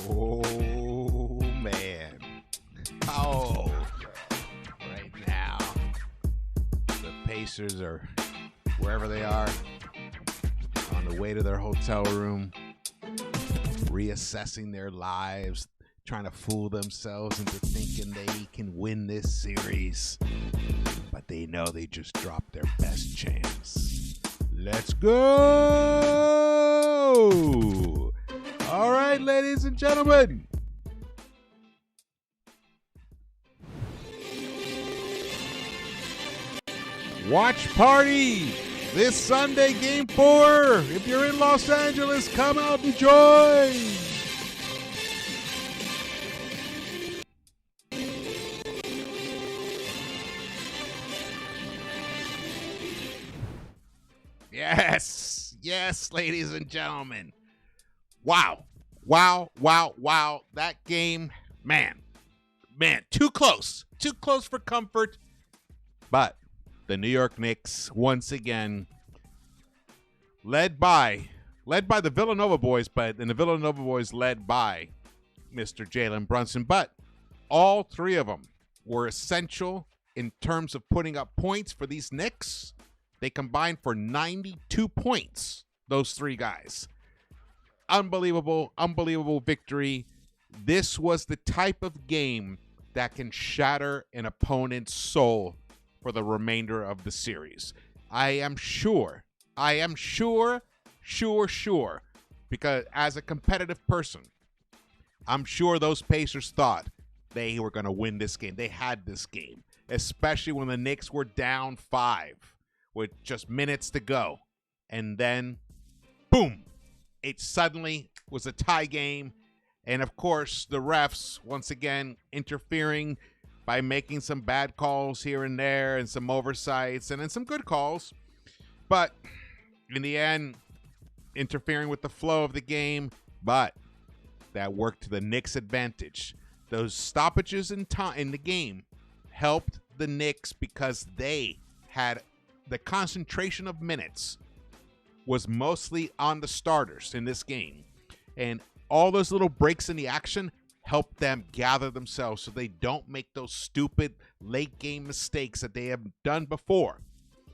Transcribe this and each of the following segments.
Oh, man. Oh, right now, the Pacers are wherever they are, on the way to their hotel room, reassessing their lives, trying to fool themselves into thinking they can win this series. But they know they just dropped their best chance. Let's go! All right, ladies and gentlemen. Watch party this Sunday, Game 4. If you're in Los Angeles, come out and join. Yes, ladies and gentlemen. Wow. That game, man, too close for comfort. But the New York Knicks, once again, led by the Villanova boys, and the Villanova boys led by Mr. Jalen Brunson. But all three of them were essential in terms of putting up points for these Knicks. They combined for 92 points, those three guys. Unbelievable victory. This was the type of game that can shatter an opponent's soul for the remainder of the series. I am sure, because as a competitive person, I'm sure those Pacers thought they were going to win this game. They had this game, especially when the Knicks were down 5 with just minutes to go. And then, boom, it suddenly was a tie game. And, of course, the refs, once again, interfering by making some bad calls here and there and some oversights and then some good calls. But in the end, interfering with the flow of the game. But that worked to the Knicks' advantage. Those stoppages in the game helped the Knicks because they had the concentration of minutes was mostly on the starters in this game. And all those little breaks in the action help them gather themselves so they don't make those stupid late game mistakes that they have done before.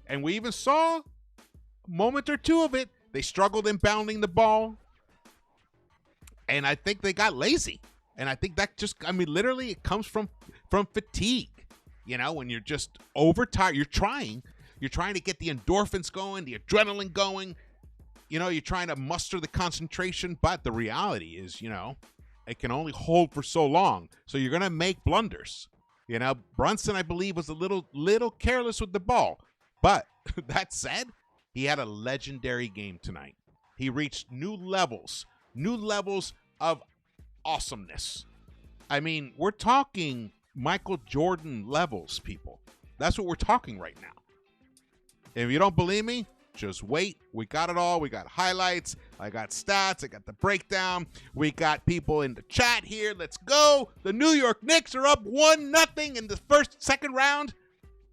And we even saw a moment or two of it. They struggled inbounding the ball. And I think they got lazy. And I think that literally it comes from fatigue. You know, when you're just overtired, you're trying to get the endorphins going, the adrenaline going. You know, you're trying to muster the concentration, but the reality is, you know, it can only hold for so long. So you're going to make blunders. You know, Brunson, I believe, was a little careless with the ball. But that said, he had a legendary game tonight. He reached new levels of awesomeness. I mean, we're talking Michael Jordan levels, people. That's what we're talking right now. If you don't believe me, just wait. We got it all. We got highlights. I got stats. I got the breakdown. We got people in the chat here. Let's go. The New York Knicks are up 1-0 in the second round.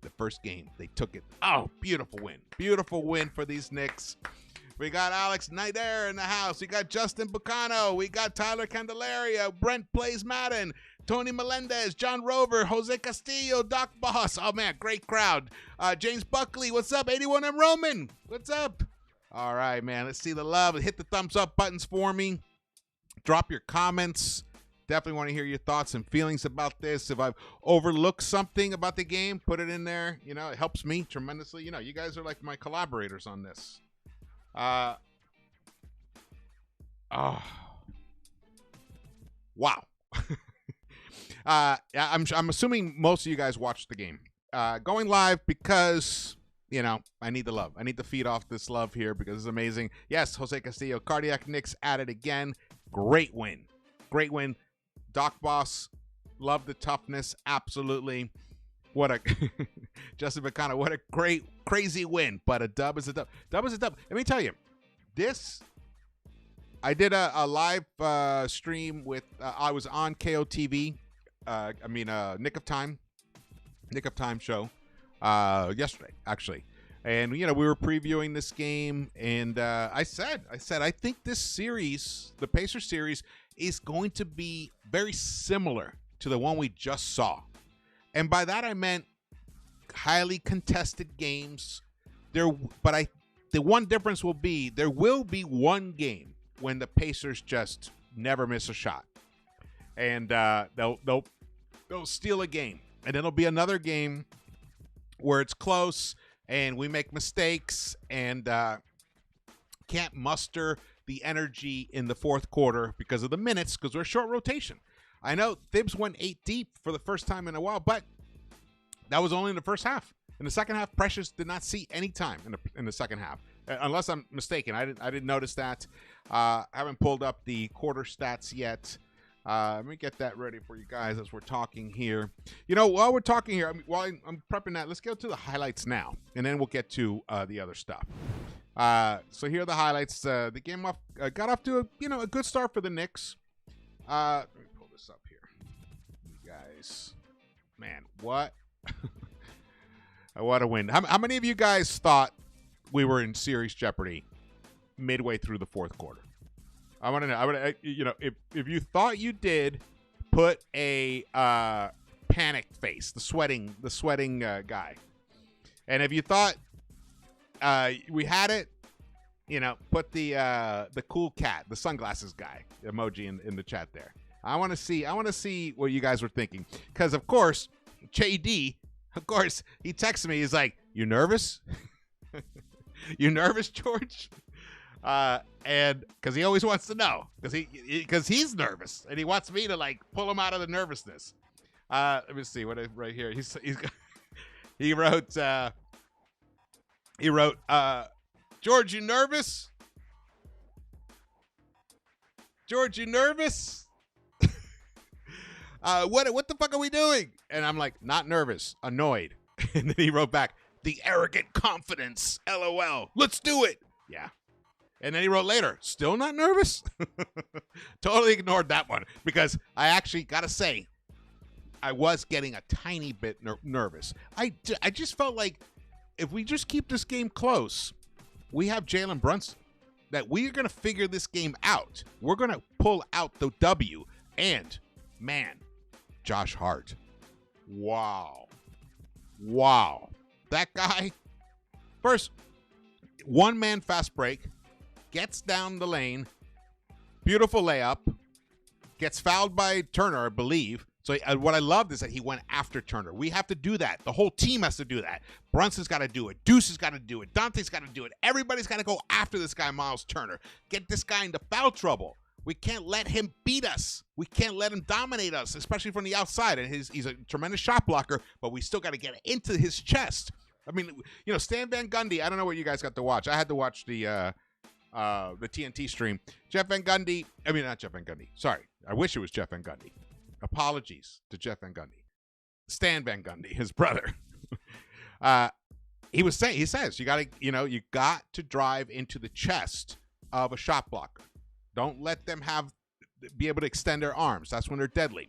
The first game, they took it. Oh, beautiful win. Beautiful win for these Knicks. We got Alex Nider in the house. We got Justin Bucano. We got Tyler Candelaria. Brent Plays Madden. Tony Melendez, John Rover, Jose Castillo, Doc Boss. Oh, man, great crowd. James Buckley, what's up? 81M Roman, what's up? All right, man, let's see the love. Hit the thumbs up buttons for me. Drop your comments. Definitely want to hear your thoughts and feelings about this. If I've overlooked something about the game, put it in there. You know, it helps me tremendously. You know, you guys are like my collaborators on this. Wow. I'm assuming most of you guys watched the game. Going live because, you know, I need the love. I need to feed off this love here because it's amazing. Yes, Jose Castillo, Cardiac Knicks at it again. Great win. Doc Boss, love the toughness. Absolutely. What a Justin McConnell, what a great, crazy win. But a dub is a dub. Dub is a dub. Let me tell you, I did a live stream with, I was on KOTV. Nick of Time show yesterday, actually. And, you know, we were previewing this game, and I said, I think this series, the Pacers series, is going to be very similar to the one we just saw. And by that I meant highly contested games. The one difference will be there will be one game when the Pacers just never miss a shot. And they'll steal a game. And then there'll be another game where it's close and we make mistakes and can't muster the energy in the fourth quarter because of the minutes, because we're short rotation. I know Thibs went 8 deep for the first time in a while, but that was only in the first half. In the second half, Precious did not see any time in the second half, unless I'm mistaken. I didn't notice that. I haven't pulled up the quarter stats yet. Let me get that ready for you guys as we're talking here. You know, while we're talking here, while I'm prepping that, let's get to the highlights now, and then we'll get to the other stuff. So here are the highlights. The game got off to a good start for the Knicks. Let me pull this up here. You guys, man, what? What a win. How many of you guys thought we were in serious jeopardy midway through the fourth quarter? I want to know. If you thought you did, put a panicked face, the sweating guy. And if you thought we had it, put the cool cat, the sunglasses guy emoji in the chat there. I want to see what you guys were thinking, because of course JD, he texted me. He's like, "You nervous? You nervous, George?" And because he always wants to know, because he's nervous and he wants me to pull him out of the nervousness. Let me see what right here. He wrote, "George, you nervous? George, you nervous? What the fuck are we doing?" And I'm like, "Not nervous, annoyed." And then he wrote back, "The arrogant confidence, LOL. Let's do it." Yeah. And then he wrote later, "Still not nervous?" Totally ignored that one, because I actually got to say, I was getting a tiny bit nervous. I just felt like if we just keep this game close, we have Jalen Brunson, that we are going to figure this game out. We're going to pull out the W. And, man, Josh Hart. Wow. That guy, first, one-man fast break, gets down the lane, beautiful layup, gets fouled by Turner, I believe. So what I loved is that he went after Turner. We have to do that. The whole team has to do that. Brunson's got to do it. Deuce has got to do it. Dante's got to do it. Everybody's got to go after this guy, Miles Turner. Get this guy into foul trouble. We can't let him beat us. We can't let him dominate us, especially from the outside. And he's a tremendous shot blocker, but we still got to get into his chest. I mean, Stan Van Gundy, I don't know what you guys got to watch. I had to watch the TNT stream. Jeff Van Gundy, not Jeff Van Gundy. Sorry. I wish it was Jeff Van Gundy. Apologies to Jeff Van Gundy. Stan Van Gundy, his brother. He says you got to drive into the chest of a shot blocker. Don't let them be able to extend their arms. That's when they're deadly.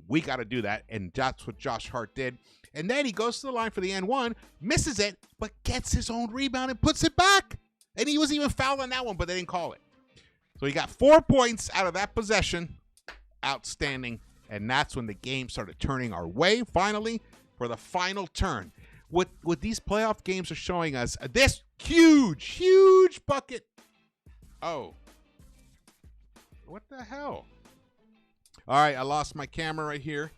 We got to do that, and that's what Josh Hart did. And then he goes to the line for the N1, misses it, but gets his own rebound and puts it back. And he was even fouled on that one, but they didn't call it. So he got 4 points out of that possession. Outstanding. And that's when the game started turning our way, finally, for the final turn. What these playoff games are showing us, this huge bucket. Oh. What the hell? All right, I lost my camera right here.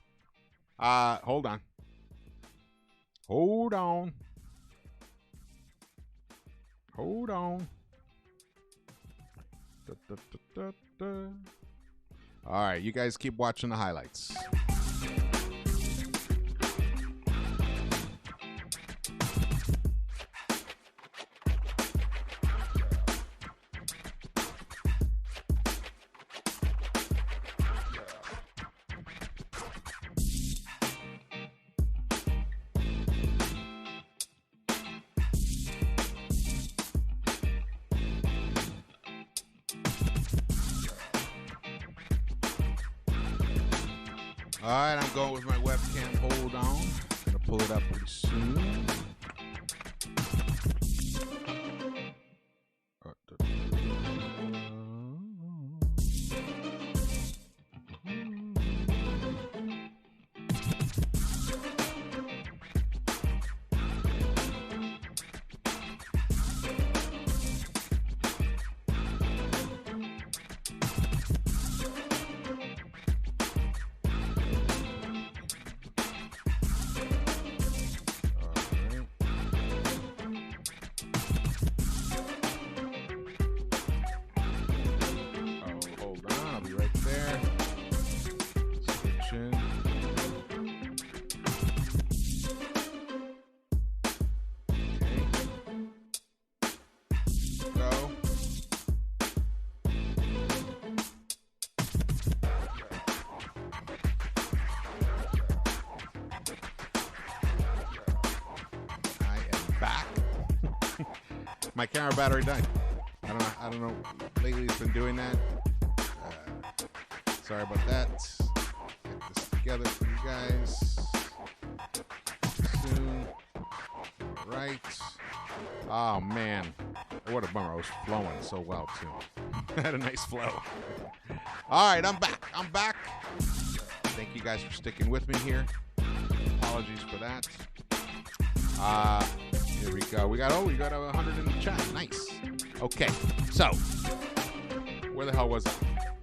Hold on. Hold on. All right, you guys keep watching the highlights. All right, I'm going with my webcam. Hold on. I'm going to pull it up pretty soon. My camera battery died. I don't know. Lately it's been doing that. Sorry about that. Get this together for you guys soon. Right. Oh man. What a bummer. I was flowing so well too. I had a nice flow. All right, I'm back. Thank you guys for sticking with me here. Apologies for that. Here we go. We got 100 in the chat. Nice. Okay. So, where the hell was I?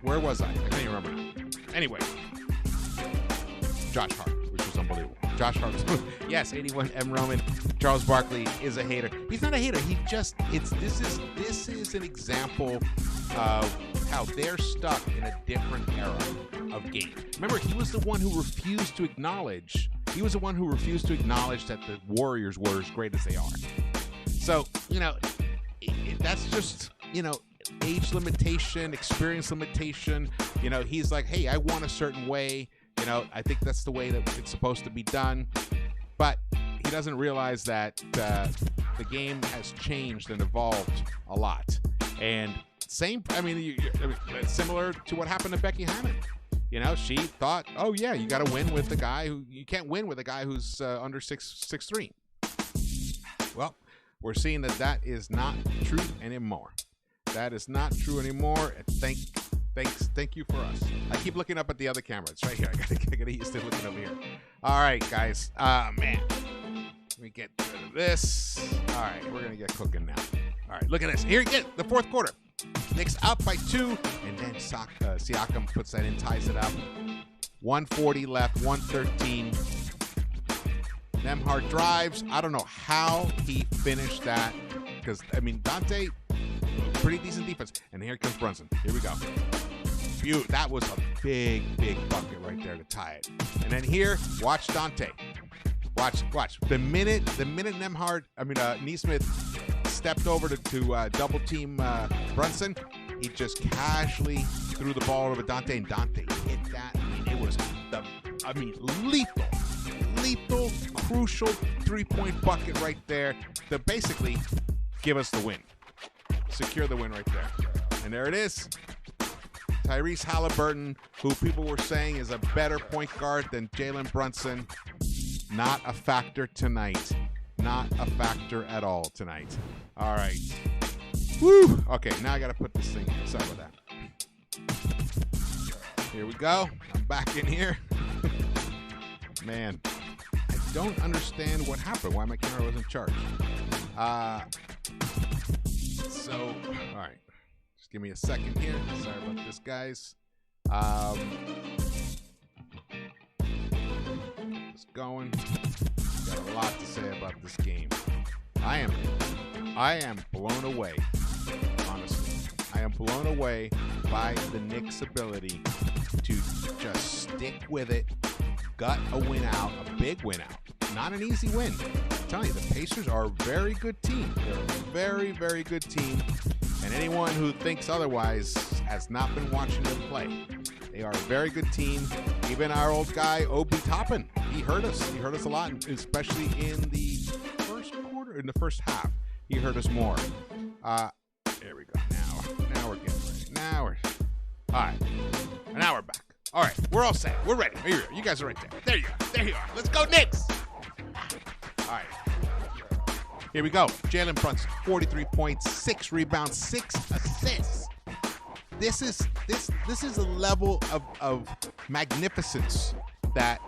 Where was I? I can't even remember now. Anyway, Josh Hart, which was unbelievable. Josh Hart. Yes, 81 M. Roman. Charles Barkley is a hater. He's not a hater. This is an example of how they're stuck in a different era of game. Remember, he was the one who refused to acknowledge. He was the one who refused to acknowledge that the Warriors were as great as they are. So, that's just, age limitation, experience limitation. He's like, hey, I want a certain way. I think that's the way that it's supposed to be done. But he doesn't realize that the game has changed and evolved a lot. And similar to what happened to Becky Hammond. She thought, oh yeah, you got to win with the guy you can't win with a guy who's under 6'3". Well, we're seeing that is not true anymore. That is not true anymore. Thank you for us. I keep looking up at the other camera. It's right here. I gotta used to looking over here. All right, guys. Man, let me get rid of this. All right, we're gonna get cooking now. All right, look at this. Here you get the fourth quarter. Knicks up by 2, and then Siakam puts that in, ties it up. 1:40 left, 1:13. Nembhard drives. I don't know how he finished that, because Dante, pretty decent defense. And here comes Brunson. Here we go. That was a big bucket right there to tie it. And then here, watch Dante. Watch. The minute Nesmith stepped over to double team Brunson, he just casually threw the ball over Dante, and Dante hit that. It was lethal, crucial 3-point bucket right there to basically give us the win. Secure the win right there. And there it is. Tyrese Halliburton, who people were saying is a better point guard than Jalen Brunson, not a factor tonight. Not a factor at all tonight. All right. Woo! Okay, now I got to put this thing in. Sorry about that. Here we go. I'm back in here. Man, I don't understand what happened. Why my camera wasn't charged. All right. Just give me a second here. Sorry about this, guys. Just going. Got a lot to say about this game. I am blown away, honestly. I am blown away by the Knicks' ability to just stick with it, gut a win out, a big win out. Not an easy win. I'm telling you, the Pacers are a very good team. They're a very, very good team. And anyone who thinks otherwise has not been watching them play. They are a very good team. Even our old guy, Obi Toppin, he hurt us. He hurt us a lot, especially in the first quarter, in the first half. He hurt us more. There we go. Now we're getting ready. All right. Now we're back. All right. We're all set. We're ready. Here you guys are right there. There you are. There you are. Let's go, Knicks. All right. Here we go. Jalen Brunson, 43 points, 6 rebounds, 6 assists. This is a level of magnificence that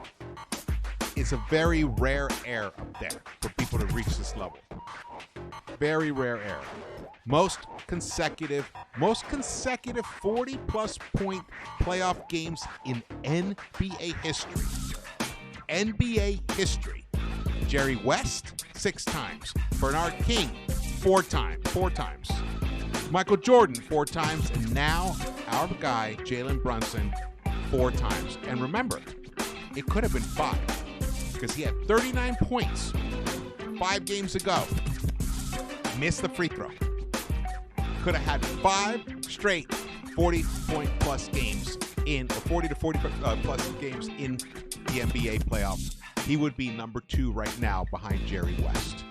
is a very rare air up there for people to reach this level. Very rare air. Most consecutive 40-plus point playoff games in NBA history. NBA history. Jerry West, 6 times. Bernard King, 4 times. Michael Jordan, 4 times. And now our guy, Jalen Brunson, 4 times. And remember, it could have been 5 because he had 39 points 5 games ago. Missed the free throw. Could have had 5 straight 40-point plus games in, or 40 to 40 plus games in the NBA playoffs. He would be number 2 right now behind Jerry West.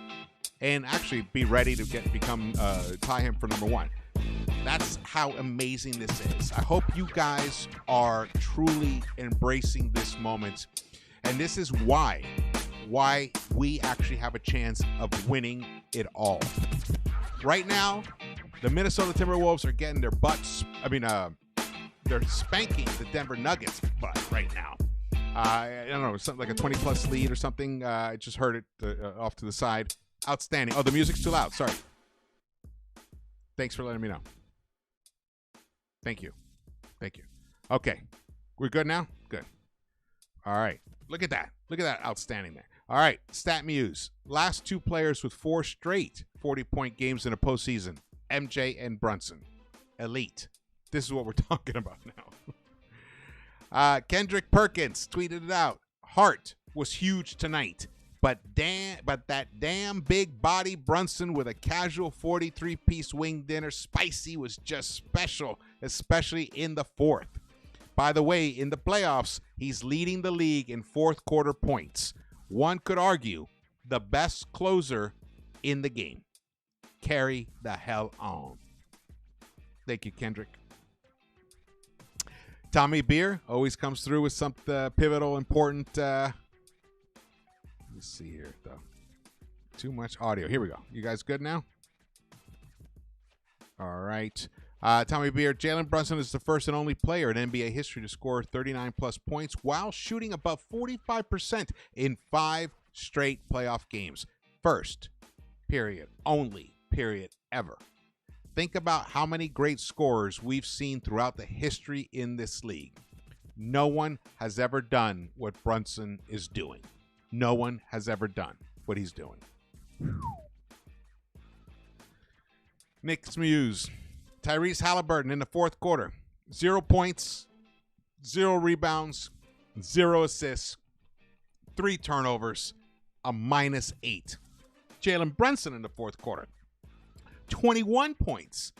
and actually be ready to become tie him for number 1. That's how amazing this is. I hope you guys are truly embracing this moment, and this is why we actually have a chance of winning it all. Right now, the Minnesota Timberwolves are getting their butts. They're spanking the Denver Nuggets butt right now. I don't know, something like a 20-plus lead or something. I just heard it off to the side. Outstanding. Oh, the music's too loud. Sorry. Thanks for letting me know. Thank you. Okay. We're good now? Good. All right. Look at that. Outstanding there. All right. Stat Muse. Last 2 players with 4 straight 40-point games in a postseason. MJ and Brunson. Elite. This is what we're talking about now. Kendrick Perkins tweeted it out. Hart was huge tonight, but that damn big body Brunson with a casual 43-piece wing dinner spicy was just special, especially in the 4th. By the way, in the playoffs, he's leading the league in fourth quarter points. One could argue the best closer in the game. Carry the hell on. Thank you, Kendrick. Tommy Beer always comes through with some pivotal, important. Let's see here, though. Too much audio. Here we go. You guys good now? All right. Tommy Beer, Jalen Brunson is the first and only player in NBA history to score 39-plus points while shooting above 45% in 5 straight playoff games. First, period, only, period, ever. Think about how many great scorers we've seen throughout the history in this league. No one has ever done what Brunson is doing. No one has ever done what he's doing. Knicks Muse. Tyrese Halliburton in the fourth quarter. 0 points, 0 rebounds, 0 assists, 3 turnovers, a -8. Jalen Brunson in the fourth quarter. 21 points,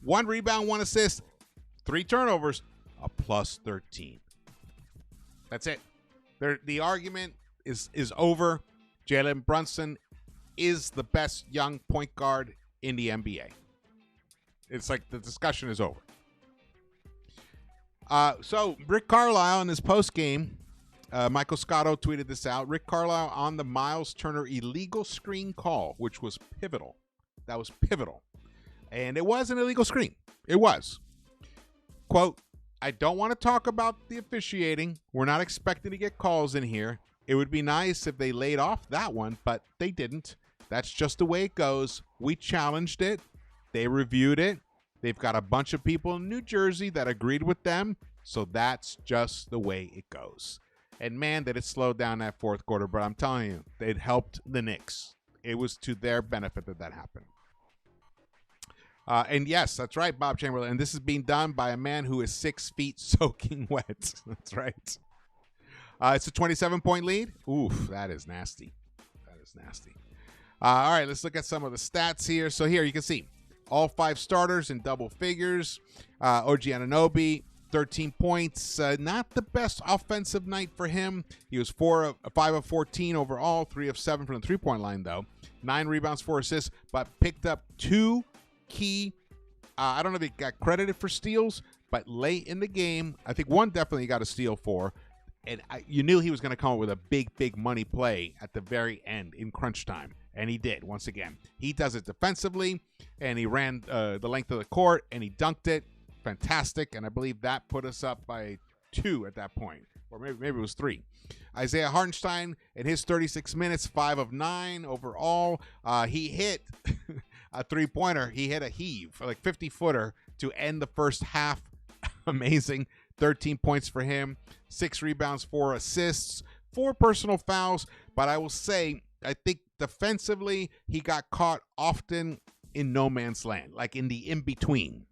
1 rebound, 1 assist, 3 turnovers, a +13. That's it. The argument is over. Jalen Brunson is the best young point guard in the NBA. It's like the discussion is over. So Rick Carlisle in his postgame, Michael Scotto tweeted this out. Rick Carlisle on the Miles Turner illegal screen call, which was pivotal. That was pivotal. And it was an illegal screen. It was. Quote, I don't want to talk about the officiating. We're not expecting to get calls in here. It would be nice if they laid off that one, but they didn't. That's just the way it goes. We challenged it. They reviewed it. They've got a bunch of people in New Jersey that agreed with them. So that's just the way it goes. And man, did it slow down that fourth quarter. But I'm telling you, it helped the Knicks. It was to their benefit that happened. And yes, that's right, Bob Chamberlain. And this is being done by a man who is 6 feet soaking wet. That's right. It's a 27-point lead. Oof, that is nasty. That is nasty. All right, let's look at some of the stats here. So here you can see all 5 starters in double figures. OG Anunoby, 13 points. Not the best offensive night for him. He was 5 of 14 overall, 3 of 7 from the three-point line, though. 9 rebounds, 4 assists, but picked up 2 key. I don't know if he got credited for steals, but late in the game, I think one definitely got a steal for. And you knew he was going to come up with a big money play at the very end in crunch time. And he did, once again. He does it defensively, and he ran the length of the court, and he dunked it. Fantastic. And I believe that put us up by 2 at that point. Or maybe it was 3. Isaiah Hartenstein, in his 36 minutes, 5 of 9 overall. He hit a three-pointer. He hit a heave, like 50-footer, to end the first half. Amazing. 13 points for him, 6 rebounds, 4 assists, 4 personal fouls. But I will say, I think defensively, he got caught often in no man's land, like in the in-between.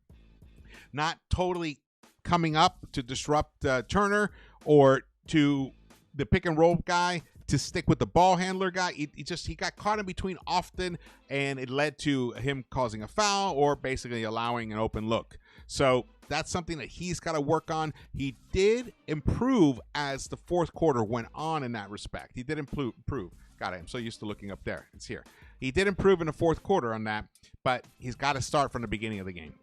Not totally coming up to disrupt Turner or to the pick-and-roll guy to stick with the ball handler guy. He got caught in between often, and it led to him causing a foul or basically allowing an open look. So that's something that he's got to work on. He did improve as the fourth quarter went on in that respect. He did improve. God, I'm so used to looking up there. It's here. He did improve in the fourth quarter on that, but he's got to start from the beginning of the game.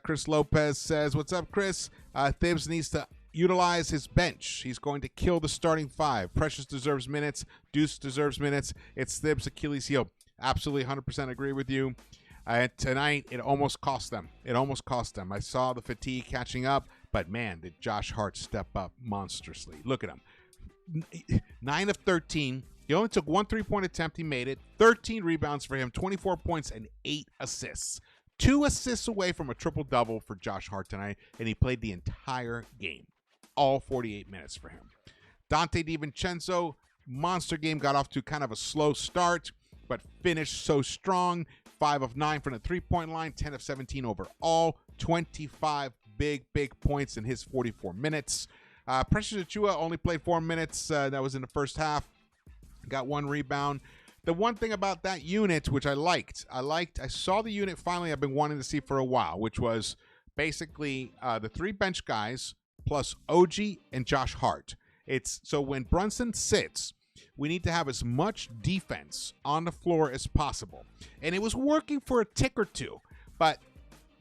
Chris Lopez says, what's up, Chris? Thibs needs to utilize his bench. He's going to kill the starting five. Precious deserves minutes. Deuce deserves minutes. It's Thibs' Achilles heel. Absolutely 100% agree with you. Tonight, it almost cost them. I saw the fatigue catching up, but man, did Josh Hart step up monstrously. Look at him. 9 of 13. He only took 1 3-point attempt. He made it. 13 rebounds for him, 24 points, and 8 assists. 2 assists away from a triple-double for Josh Hart tonight, and he played the entire game. All 48 minutes for him. Dante DiVincenzo, monster game, got off to kind of a slow start, but finished so strong. 5 of 9 from the three-point line, 10 of 17 overall, 25 big points in his 44 minutes. Precious Achiuwa only played 4 minutes. That was in the first half. Got 1 rebound. The one thing about that unit, which I saw the unit finally I've been wanting to see for a while, which was basically the 3 bench guys plus OG and Josh Hart. So when Brunson sits, we need to have as much defense on the floor as possible. And it was working for a tick or two, but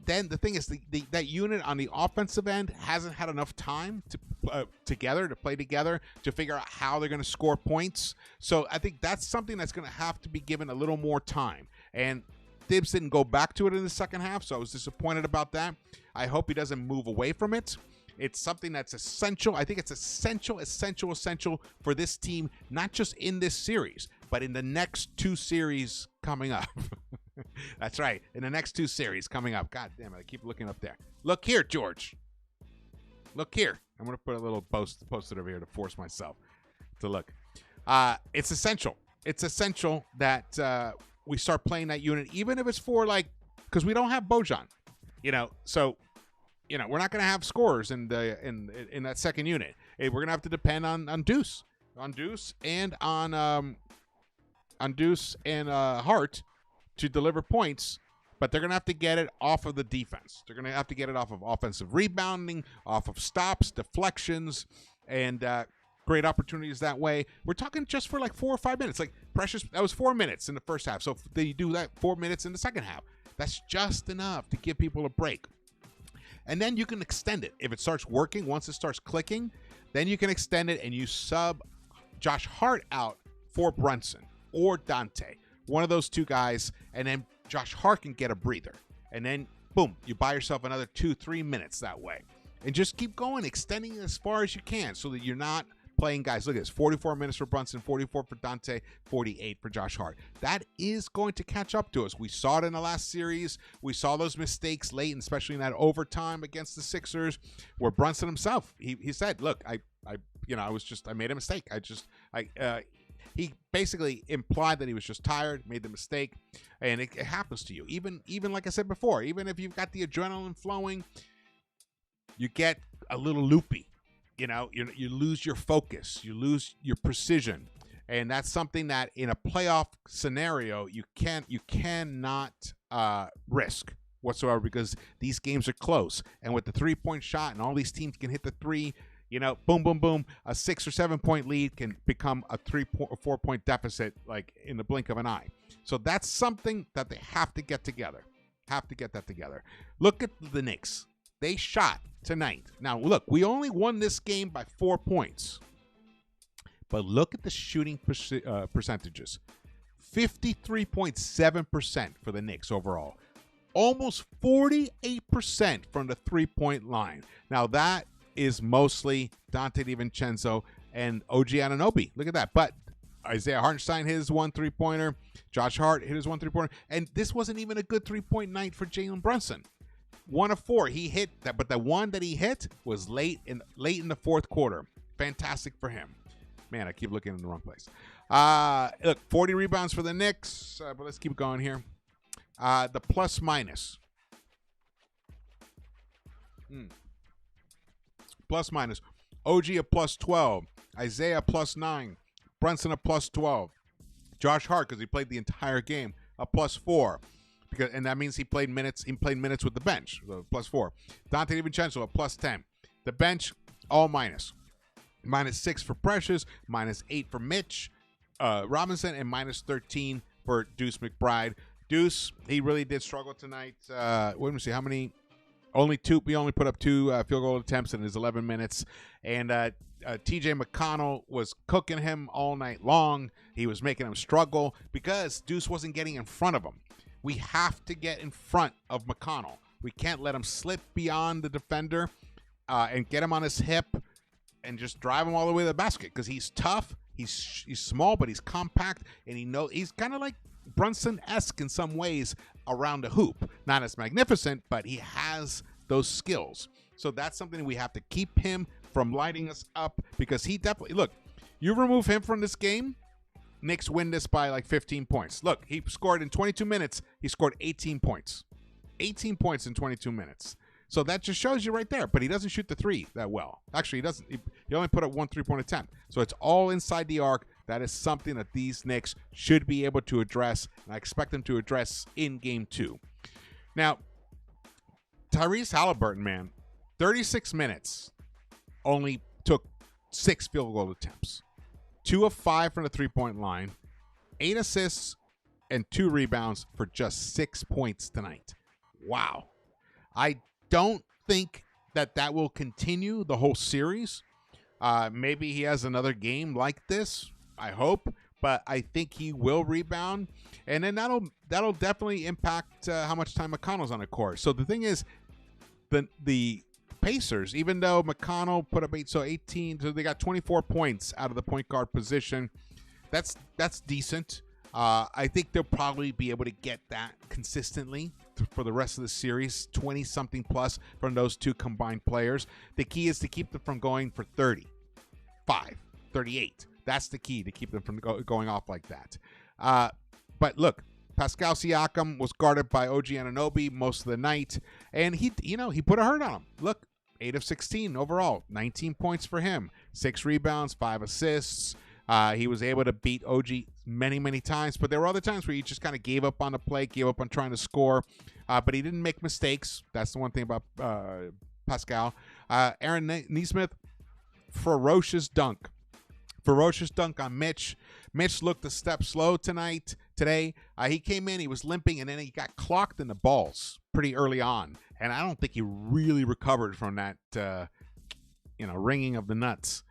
then the thing is, that unit on the offensive end hasn't had enough time to play together to figure out how they're going to score points. So I think that's something that's going to have to be given a little more time. And Thibs didn't go back to it in the second half, so I was disappointed about that. I hope he doesn't move away from it. It's something that's essential. I think it's essential for this team, not just in this series, but in the next 2 series coming up. That's right. In the next 2 series coming up. God damn it. I keep looking up there. Look here, George. Look here. I'm going to put a little post-it over here to force myself to look. It's essential. It's essential that we start playing that unit, even if it's for because we don't have Bojan, so, we're not going to have scorers in that second unit. We're going to have to depend on Deuce and on Deuce and Hart to deliver points, but they're going to have to get it off of the defense. They're going to have to get it off of offensive rebounding, off of stops, deflections, and great opportunities that way. We're talking just for 4 or 5 minutes. Precious, that was 4 minutes in the first half. So if they do that 4 minutes in the second half, that's just enough to give people a break. And then you can extend it. If it starts working, once it starts clicking, then you can extend it and you sub Josh Hart out for Brunson or Dante. One of those 2 guys, and then Josh Hart can get a breather. And then, boom, you buy yourself another 2-3 minutes that way. And just keep going, extending as far as you can so that you're not playing guys. Look at this, 44 minutes for Brunson, 44 for Dante, 48 for Josh Hart. That is going to catch up to us. We saw it in the last series. We saw those mistakes late, and especially in that overtime against the Sixers, where Brunson himself, he said, look, I made a mistake. He basically implied that he was just tired, made the mistake, and it happens to you. Even like I said before, even if you've got the adrenaline flowing, you get a little loopy. You lose your focus, you lose your precision, and that's something that in a playoff scenario you cannot risk whatsoever, because these games are close, and with the 3-point shot and all these teams can hit the 3. Boom, boom, boom. A 6 or 7 point lead can become a 3 or 4 point deficit in the blink of an eye. So that's something that they have to get together. Look at the Knicks. They shot tonight. Now, look, we only won this game by 4 points. But look at the shooting percentages. 53.7% for the Knicks overall. Almost 48% from the 3-point line. Now, that is mostly Dante DiVincenzo and OG Anunoby. Look at that. But Isaiah Hartenstein hit his 1 3-pointer. Josh Hart hit his 1 3-pointer. And this wasn't even a good 3-point night for Jalen Brunson. 1 of 4. He hit that, but the one that he hit was late in the fourth quarter. Fantastic for him. Man, I keep looking in the wrong place. Look, 40 rebounds for the Knicks. But let's keep going here. The plus minus. Plus minus. OG a plus 12. Isaiah plus 9. Brunson a plus 12. Josh Hart, because he played the entire game, a plus 4. And that means he played minutes. He played minutes with the bench, so plus 4. Dante DiVincenzo a plus 10. The bench all minus. -6 for Precious. -8 for Mitch. Robinson, and -13 for Deuce McBride. Deuce, he really did struggle tonight. Let me see how many. Only two. We only put up 2 field goal attempts in his 11 minutes, and T.J. McConnell was cooking him all night long. He was making him struggle because Deuce wasn't getting in front of him. We have to get in front of McConnell. We can't let him slip beyond the defender and get him on his hip and just drive him all the way to the basket because he's tough. He's small, but he's compact, and he's kind of like Brunson-esque in some ways around the hoop. Not as magnificent, but he has those skills. So that's something we have to keep him from lighting us up because he definitely, look, you remove him from this game, Knicks win this by like 15 points. Look, he scored in 22 minutes. He scored 18 points. 18 points in 22 minutes. So that just shows you right there. But he doesn't shoot the three that well. Actually, he doesn't. He only put up 1 3-point attempt. So it's all inside the arc. That is something that these Knicks should be able to address. And I expect them to address in Game 2. Now, Tyrese Halliburton, man, 36 minutes, only took 6 field goal attempts. 2 of 5 from the 3-point line, 8 assists, and 2 rebounds for just 6 points tonight. Wow. I don't think that will continue the whole series. Maybe he has another game like this. I hope. But I think he will rebound. And then that'll definitely impact how much time McConnell's on the court. So the thing is, the Pacers, even though McConnell put up 18, so they got 24 points out of the point guard position. That's decent. I think they'll probably be able to get that consistently for the rest of the series, 20-something plus from those two combined players. The key is to keep them from going for 35, 38. That's the key, to keep them from going off like that. But look, Pascal Siakam was guarded by OG Anunoby most of the night, and he put a hurt on him. Look, 8 of 16 overall, 19 points for him, 6 rebounds, 5 assists. He was able to beat OG many, many times, but there were other times where he just kind of gave up on the play, gave up on trying to score, but he didn't make mistakes. That's the one thing about Pascal. Aaron Nesmith, ferocious dunk on Mitch. Mitch looked a step slow today. He came in, he was limping, and then he got clocked in the balls pretty early on. And I don't think he really recovered from that, ringing of the nuts.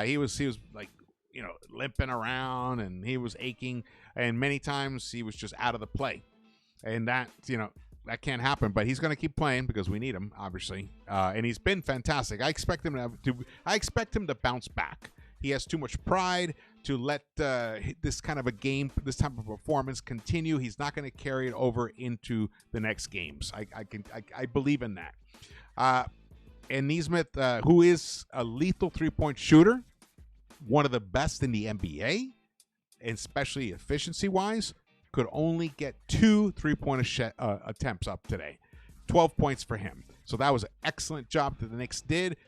He was like, limping around, and he was aching, and many times he was just out of the play. And that can't happen, but he's going to keep playing because we need him, obviously. And he's been fantastic. I expect him to bounce back. He has too much pride to let this kind of a game, this type of performance continue. He's not going to carry it over into the next games. I believe in that. And Nesmith, who is a lethal 3-point shooter, one of the best in the NBA, and especially efficiency-wise, could only get 2 3-point attempts up today. 12 points for him. So that was an excellent job that the Knicks did,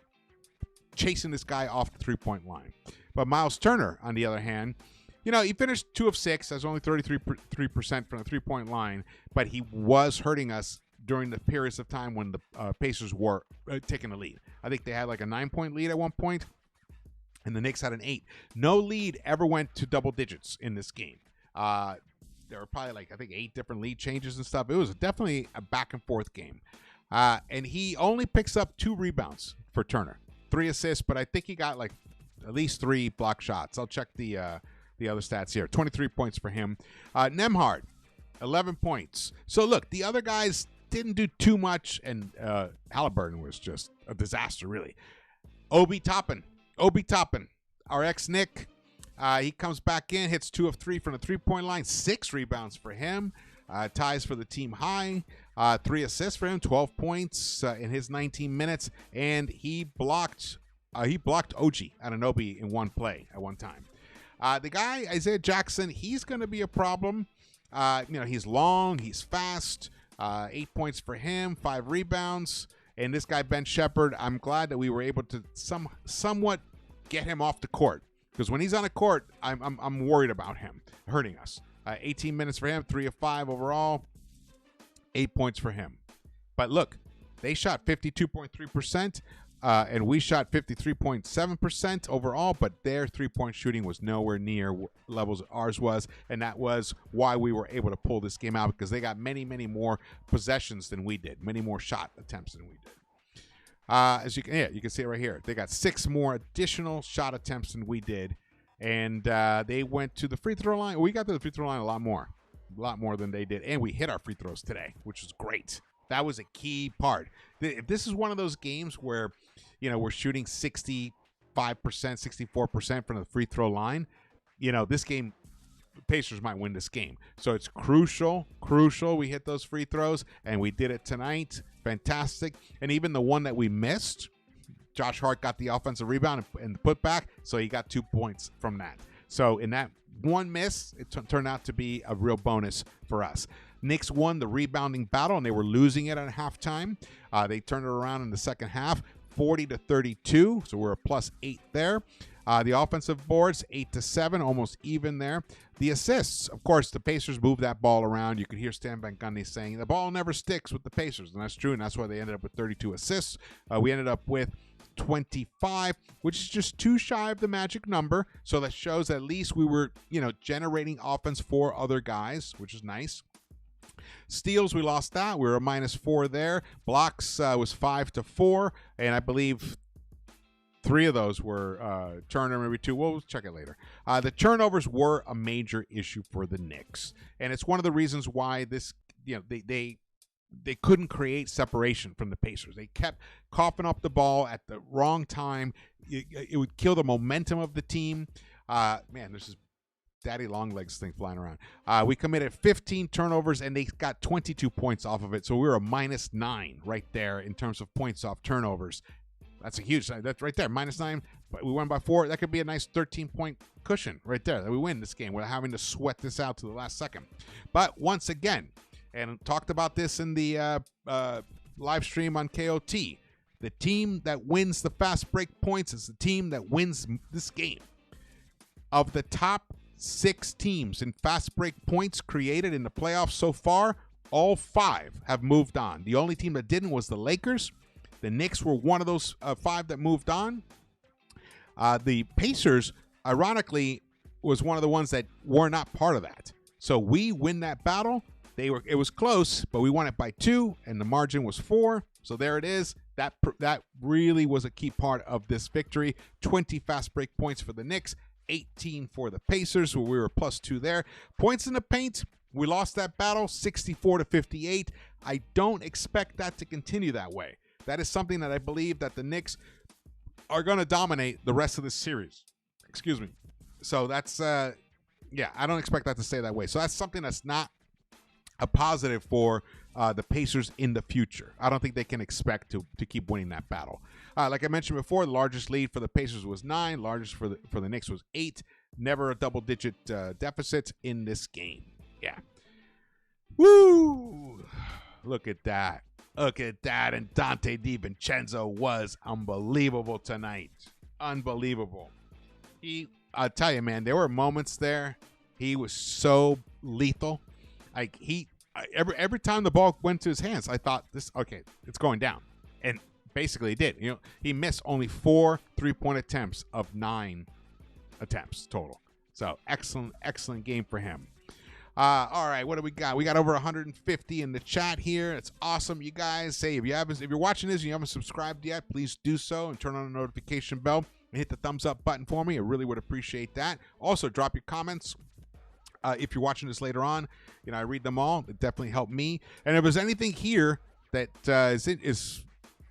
chasing this guy off the 3-point line. But Miles Turner, on the other hand, he finished 2 of 6. That's only 33% from the 3-point line, but he was hurting us during the periods of time when the Pacers were taking the lead. I think they had like a 9-point lead at one point, and the Knicks had an 8. No lead ever went to double digits in this game. There were probably 8 different lead changes and stuff. It was definitely a back and forth game. And he only picks up 2 rebounds for Turner. 3 assists, but I think he got at least 3 block shots. I'll check the other stats here. 23 points for him. Nembhard, 11 points. So look, the other guys didn't do too much, and Halliburton was just a disaster, really. Obi Toppin, our ex-Knick. He comes back in, hits 2 of 3 from the 3-point line, 6 rebounds for him, ties for the team high, 3 assists for him, 12 points in his 19 minutes, and he blocked OG Anunoby in one play at one time. The guy, Isaiah Jackson, he's going to be a problem. He's long, he's fast, 8 points for him, 5 rebounds, and this guy, Ben Shepherd, I'm glad that we were able to somewhat get him off the court. Because when he's on the court, I'm worried about him hurting us. 18 minutes for him, 3 of 5 overall, 8 points for him. But look, they shot 52.3%. And we shot 53.7% overall, but their three-point shooting was nowhere near levels ours was, and that was why we were able to pull this game out, because they got many, many more possessions than we did, many more shot attempts than we did. As you can see it right here. They got 6 more additional shot attempts than we did, and they went to the free throw line. We got to the free throw line a lot more than they did, and we hit our free throws today, which was great. That was a key part. If this is one of those games where, we're shooting 65%, 64% from the free throw line, this game, the Pacers might win this game. So it's crucial we hit those free throws, and we did it tonight. Fantastic. And even the one that we missed, Josh Hart got the offensive rebound and the putback, so he got 2 points from that. So in that one miss, it turned out to be a real bonus for us. Knicks won the rebounding battle, and they were losing it at halftime. They turned it around in the second half, 40-32, so we're a +8 there. The offensive boards, 8-7, almost even there. The assists, of course, the Pacers moved that ball around. You could hear Stan Van Gundy saying the ball never sticks with the Pacers, and that's true, and that's why they ended up with 32 assists. We ended up with 25, which is just 2 shy of the magic number, so that shows at least we were, generating offense for other guys, which is nice. Steals, we lost that. We were a -4 there. Blocks was 5-4, and I believe 3 of those were Turner, maybe 2. We'll check it later. The turnovers were a major issue for the Knicks, and it's one of the reasons why this, they couldn't create separation from the Pacers. They kept coughing up the ball at the wrong time. It would kill the momentum of the team. Man, there's this daddy long legs thing flying around. We committed 15 turnovers, and they got 22 points off of it. So we were a -9 right there in terms of points off turnovers. That's a huge, that's right there, -9. But we won by 4. That could be a nice 13-point cushion right there that we win this game without having to sweat this out to the last second. But once again, and talked about this in the live stream on KOT, the team that wins the fast break points is the team that wins this game. Of the top 6 teams in fast break points created in the playoffs so far, all 5 have moved on. The only team that didn't was the Lakers. The Knicks were one of those 5 that moved on. The Pacers, ironically, was one of the ones that were not part of that. So we win that battle. It was close, but we won it by 2, and the margin was 4. So there it is. That really was a key part of this victory. 20 fast break points for the Knicks, 18 for the Pacers, where we were +2 there. Points in the paint, we lost that battle, 64-58. I don't expect that to continue that way. That is something that I believe that the Knicks are going to dominate the rest of this series. Excuse me. So that's, I don't expect that to stay that way. So that's something that's not a positive for the Pacers in the future. I don't think they can expect to keep winning that battle. Like I mentioned before, the largest lead for the Pacers was 9. Largest for the Knicks was 8. Never a double-digit deficit in this game. Yeah. Woo! Look at that. Look at that. And Dante DiVincenzo was unbelievable tonight. Unbelievable. I'll tell you, man, there were moments there. He was so lethal. Like every time the ball went to his hands, I thought it's going down. And basically it did. He missed only 4 3-point attempts of 9 attempts total. So excellent game for him. All right, what do we got? We got over 150 in the chat here. It's awesome, you guys. Say if you're watching this and you haven't subscribed yet, please do so and turn on the notification bell and hit the thumbs up button for me. I really would appreciate that. Also, drop your comments. If you're watching this later on, I read them all. It definitely helped me. And if there's anything here that is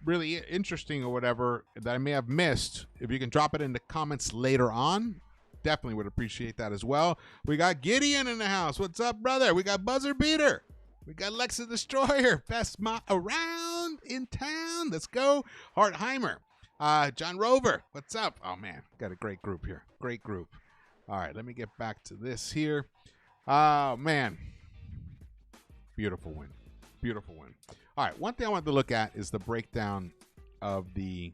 really interesting or whatever that I may have missed, if you can drop it in the comments later on, definitely would appreciate that as well. We got Gideon in the house. What's up, brother? We got Buzzer Beater. We got Lex the Destroyer. Best around in town. Let's go. Hartheimer. John Rover. What's up? Oh, man. Got a great group here. Great group. All right, let me get back to this here. Oh, man. Beautiful win. Beautiful win. All right, one thing I wanted to look at is the breakdown of the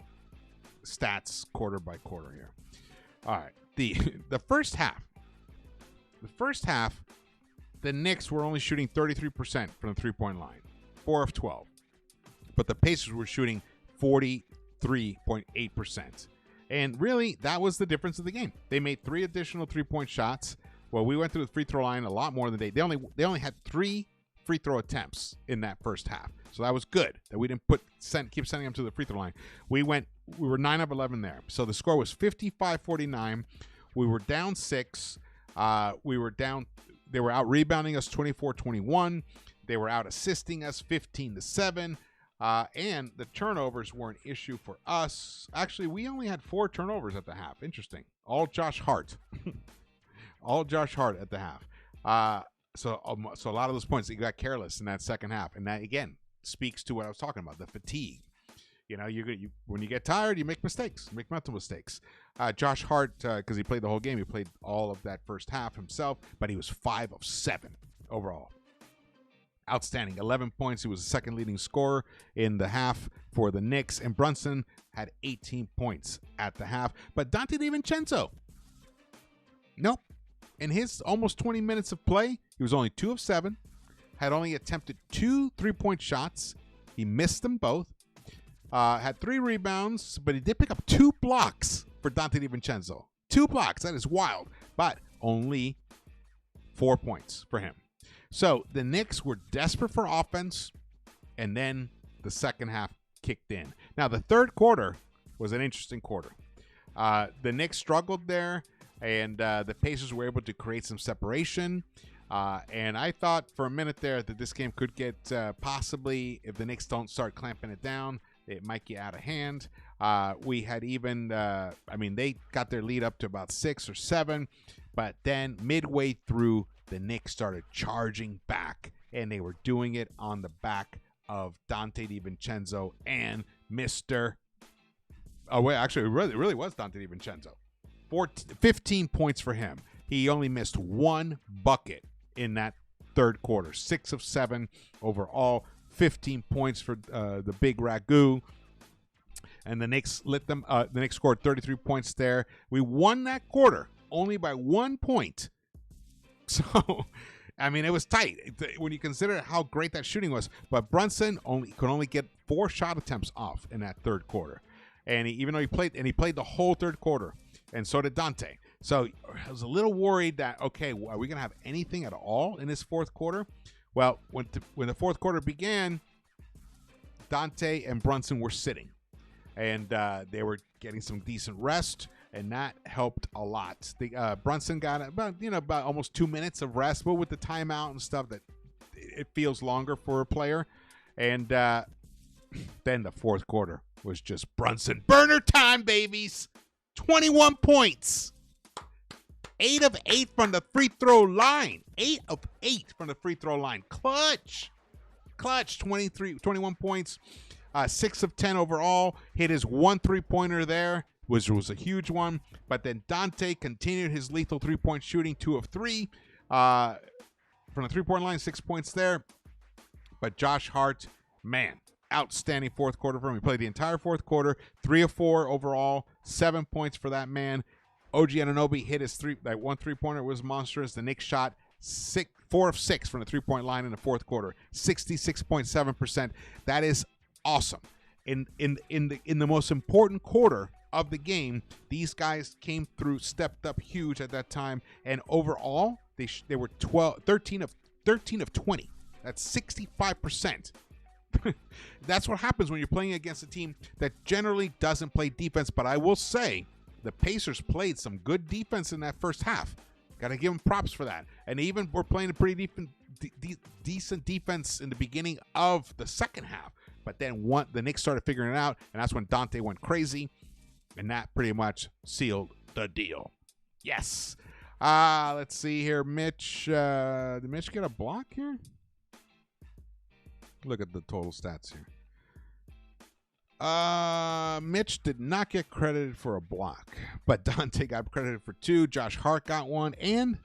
stats quarter by quarter here. All right, the first half. The first half, the Knicks were only shooting 33% from the three-point line, 4 of 12. But the Pacers were shooting 43%. 3.8%. And really, that was the difference of the game. They made 3 additional 3-point shots. Well, we went through the free throw line a lot more than they only had 3 free throw attempts in that first half. So that was good that we didn't keep sending them to the free throw line. We were 9 of 11 there. So the score was 55-49. We were down 6. They were out rebounding us 24-21. They were out assisting us 15-7. And the turnovers were an issue for us. Actually, we only had 4 turnovers at the half. Interesting. All Josh Hart. All Josh Hart at the half. So a lot of those points, he got careless in that second half. And that, again, speaks to what I was talking about, the fatigue. You know, when you get tired, you make mistakes, make mental mistakes. Josh Hart, because he played the whole game, he played all of that first half himself, but he was 5 of 7 overall. Outstanding. 11 points. He was the second leading scorer in the half for the Knicks. And Brunson had 18 points at the half. But Donte DiVincenzo, nope. In his almost 20 minutes of play, he was only 2 of 7. Had only attempted 2 3-point shots. He missed them both. Had 3 rebounds, but he did pick up 2 blocks for Donte DiVincenzo. 2 blocks. That is wild. But only 4 points for him. So the Knicks were desperate for offense, and then the second half kicked in. Now, the third quarter was an interesting quarter. The Knicks struggled there, and the Pacers were able to create some separation. And I thought for a minute there that this game could get possibly, if the Knicks don't start clamping it down, it might get out of hand. We had even, they got their lead up to about 6 or 7, but then midway through, the Knicks started charging back, and they were doing it on the back of Donte DiVincenzo and Mr. Oh, wait, actually, it really was Donte DiVincenzo. 15 points for him. He only missed 1 bucket in that third quarter. 6 of 7 overall. 15 points for the big Ragu. And the Knicks the Knicks scored 33 points there. We won that quarter only by 1 point. So, it was tight when you consider how great that shooting was. But Brunson could only get 4 shot attempts off in that third quarter. And even though he played the whole third quarter, and so did Donte. So I was a little worried that, okay, are we going to have anything at all in this fourth quarter? Well, when the fourth quarter began, Donte and Brunson were sitting. And they were getting some decent rest, and that helped a lot. Brunson got about almost 2 minutes of rest, but with the timeout and stuff, that it feels longer for a player. And then the fourth quarter was just Brunson burner time, babies. 21 points. 8 of 8 from the free throw line. 8 of 8 from the free throw line. Clutch. 21 points. 6 of 10 overall. Hit his 1 3-pointer there, which was a huge one. But then Donte continued his lethal 3-point shooting, 2 of 3. From the 3-point line, 6 points there. But Josh Hart, man, outstanding fourth quarter for him. He played the entire fourth quarter, 3 of 4 overall, 7 points for that man. OG Anunoby hit his 1 3-pointer was monstrous. The Knicks shot 4 of 6 from the 3-point line in the fourth quarter, 66.7%. That is awesome. In the most important quarter of the game, these guys came through, stepped up huge at that time, and overall they were 13 of 20. That's 65%. That's what happens when you're playing against a team that generally doesn't play defense. But I will say the Pacers played some good defense in that first half. Got to give them props for that. And even were playing a pretty decent defense in the beginning of the second half. But then the Knicks started figuring it out, and that's when Donte went crazy, and that pretty much sealed the deal. Yes. Let's see here. Mitch, did Mitch get a block here? Look at the total stats here. Mitch did not get credited for a block, but Donte got credited for 2. Josh Hart got 1, and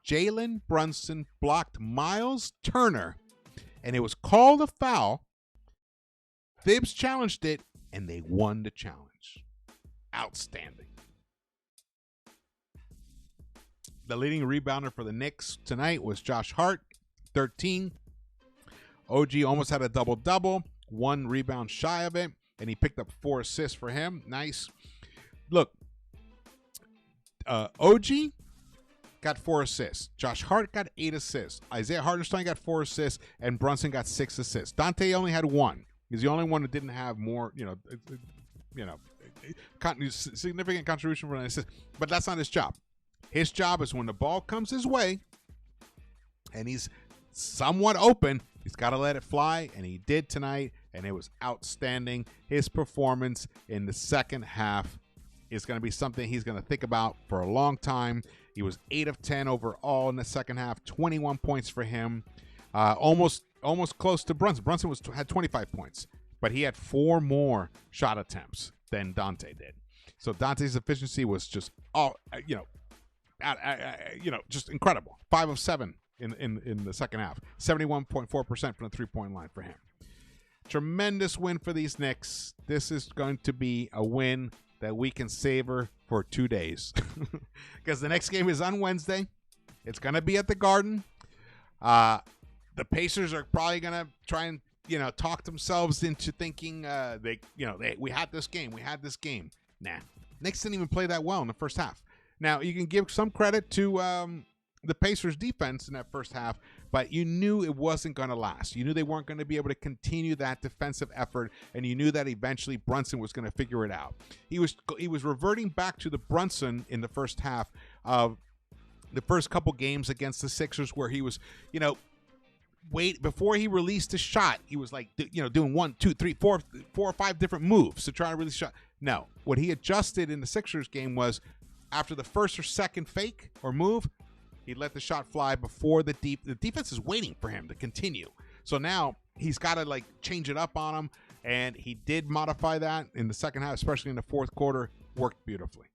Jalen Brunson blocked Miles Turner, and it was called a foul. Thibs challenged it, and they won the challenge. Outstanding. The leading rebounder for the Knicks tonight was Josh Hart, 13. OG almost had a double-double, 1 rebound shy of it. and he picked up 4 assists for him. Nice. Look, OG got 4 assists. Josh Hart got 8 assists. Isaiah Hartenstein got 4 assists, and Brunson got 6 assists. Dante only had 1. He's the only one that didn't have more, significant contribution for an assist. But that's not his job. His job is when the ball comes his way and he's somewhat open, he's got to let it fly, and he did tonight, and it was outstanding. His performance in the second half is going to be something he's going to think about for a long time. He was 8 of 10 overall in the second half, 21 points for him, almost close to Brunson. Brunson had 25 points, but he had 4 more shot attempts than Dante did. So Dante's efficiency was just just incredible. 5 of 7 in the second half, 71.4% from the 3-point line for him. Tremendous win for these Knicks. This is going to be a win that we can savor for 2 days, because the next game is on Wednesday. It's going to be at the Garden. The Pacers are probably going to try and talk themselves into thinking we had this game. Nah, Knicks didn't even play that well in the first half. Now, you can give some credit to the Pacers' defense in that first half, but you knew it wasn't going to last. You knew they weren't going to be able to continue that defensive effort, and you knew that eventually Brunson was going to figure it out. He was reverting back to the Brunson in the first half of the first couple games against the Sixers, where he was, before he released the shot, he was like, doing 1, 2, 3, 4 or 5 different moves to try to release the shot. No, what he adjusted in the Sixers game was after the first or second fake or move, he let the shot fly before the defense is waiting for him to continue. So now he's got to change it up on him, and he did modify that in the second half, especially in the fourth quarter. Worked beautifully.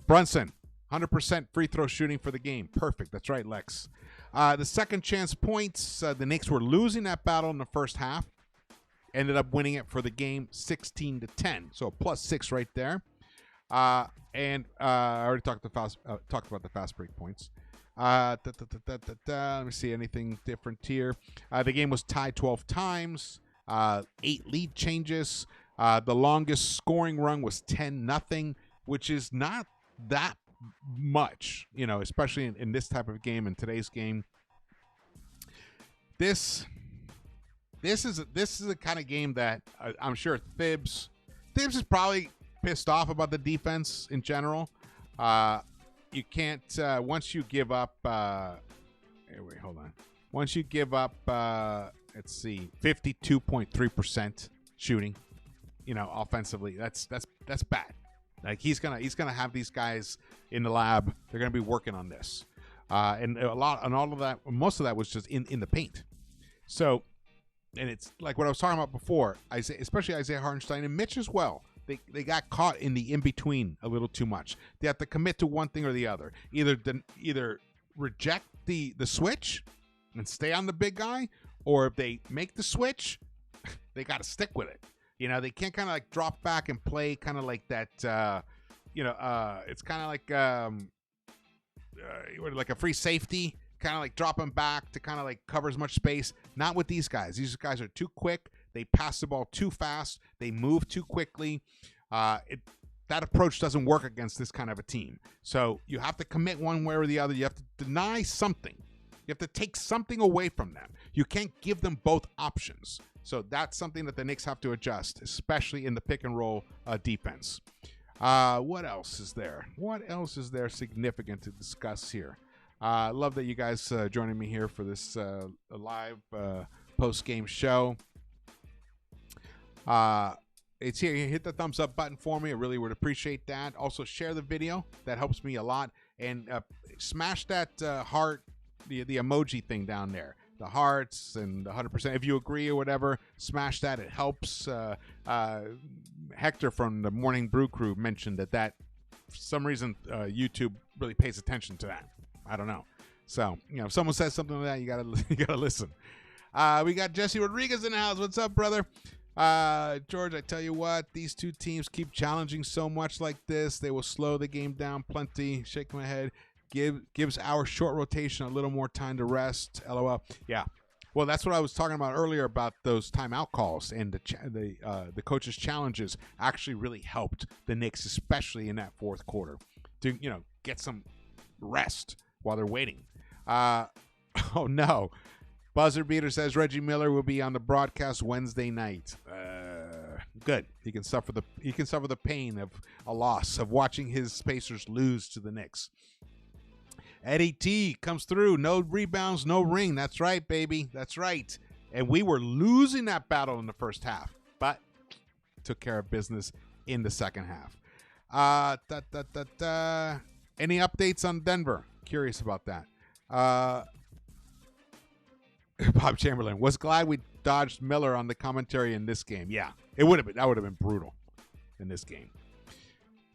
Brunson, 100% free throw shooting for the game. Perfect. That's right, Lex. The second chance points, the Knicks were losing that battle in the first half. Ended up winning it for the game 16-10. So +6 right there. I already talked about the fast break points. Let me see anything different here. The game was tied 12 times. 8 lead changes. The longest scoring run was 10-0, which is not that much, especially in this type of game, in today's game. This is the kind of game that I'm sure Thibs is probably pissed off about the defense in general. You can't once you give up. Hold on. Once you give up, let's see, 52.3% shooting, offensively, that's bad. Like he's gonna have these guys in the lab. They're gonna be working on this, and all of that. Most of that was just in the paint. So, and it's like what I was talking about before. Especially Isaiah Hartenstein and Mitch as well. They got caught in the in-between a little too much. They have to commit to one thing or the other. Either reject the switch and stay on the big guy, or if they make the switch, they got to stick with it. They can't kind of drop back and play kind of like that. It's kind of like a free safety, kind of like dropping back to kind of cover as much space. Not with these guys. These guys are too quick. They pass the ball too fast. They move too quickly. That approach doesn't work against this kind of a team. So you have to commit one way or the other. You have to deny something. You have to take something away from them. You can't give them both options. So that's something that the Knicks have to adjust, especially in the pick and roll defense. What else is there? What else is there significant to discuss here? I love that you guys joining me here for this live post-game show. It's here. Hit the thumbs up button for me. I really would appreciate that. Also, share the video. That helps me a lot. And smash that heart, the emoji thing down there. The hearts and the 100%. If you agree or whatever, smash that. It helps. Hector from the Morning Brew Crew mentioned that for some reason YouTube really pays attention to that. I don't know. So, if someone says something like that, you gotta listen. We got Jesse Rodriguez in the house. What's up, brother? George, I tell you what, these two teams keep challenging so much like this. They will slow the game down plenty. Shake my head. Gives our short rotation a little more time to rest. LOL. Yeah. Well, that's what I was talking about earlier about those timeout calls, and the coaches' challenges actually really helped the Knicks, especially in that fourth quarter, to get some rest while they're waiting. Oh no, buzzer beater says Reggie Miller will be on the broadcast Wednesday night. Good. He can suffer the pain of a loss of watching his Pacers lose to the Knicks. Eddie T comes through. No rebounds, no ring. That's right, baby. That's right. And we were losing that battle in the first half, but took care of business in the second half. Any updates on Denver? Curious about that. Bob Chamberlain was glad we dodged Miller on the commentary in this game. Yeah, that would have been brutal in this game.